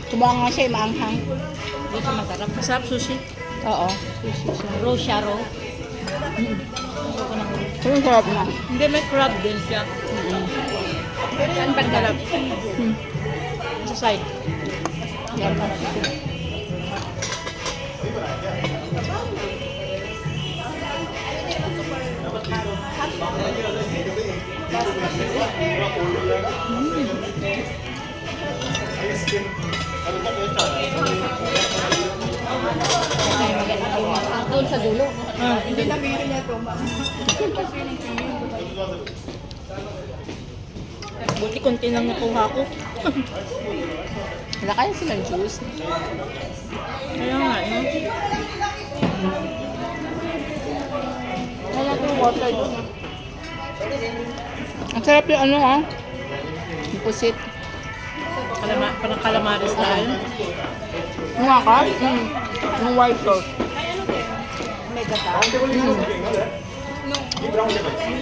Kumuha nga siya, maanghang. Hindi siya masarap. Masarap sushi. Oo. Sushi siya. Raw siya, raw. Pero ang sarap na. Hindi, may crab din siya. Saan ba sarap? Sa side. Yan pa. Doon sa dulo. Hindi na meron niya ito. Buti konti lang nakuha ko. Wala kaya silang juice. Kaya nga, yun. Wala itong water doon. Ang sarap yung ano ha. Yung pusit. Parang calamares style. Yung nga ka? Yung white sauce. May gata.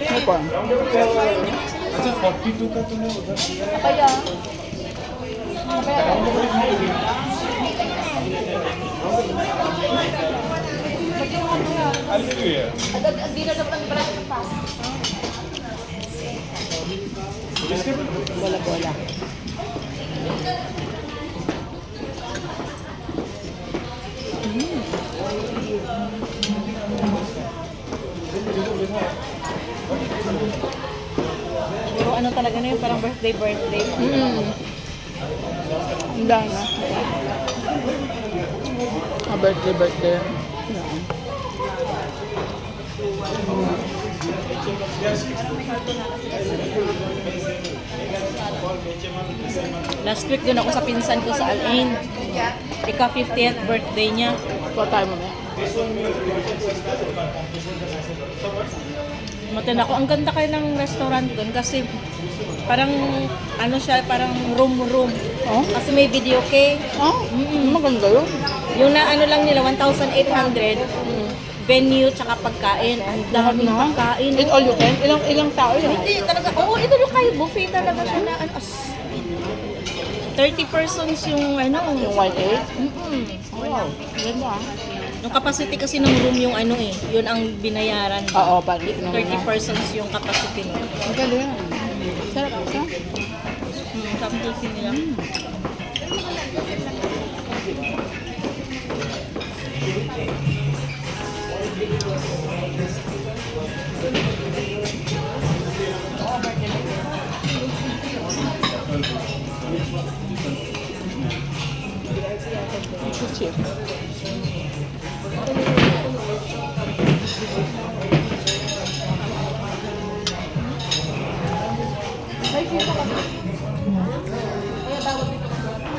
May corn. अच्छा 42 का तूने उधर दिया Kaya. Hallelujah. Bola-bola. Pero ano talaga na yun, parang birthday. Ang dami na. Birthday. Yan. Last week doon ako sa pinsan ko sa Alain. Ika 50th birthday niya. Kuha tayo mamaya. Matin ako. Ang ganda kayo ng restaurant doon kasi parang ano siya, parang room. Oh? Kasi may video kay. Oh? Maganda yun. Yung na ano lang nila, 1,800 venue tsaka pagkain. Ang daming Na? pagkain. Eat all you can? Ilang tao yun? Hindi talaga. Oo, ito yung kayo buffet talaga siya na ano. 30 persons yung ano. Yung white egg? Wow. Ganda ah. Yung capacity kasi ng room yung ano eh. Yun ang binayaran. Oo, pati. 30 persons yung capacity nun. Ang galing. Sarap siya. Sarap sushi nila. Sushi. Ay, kita ka.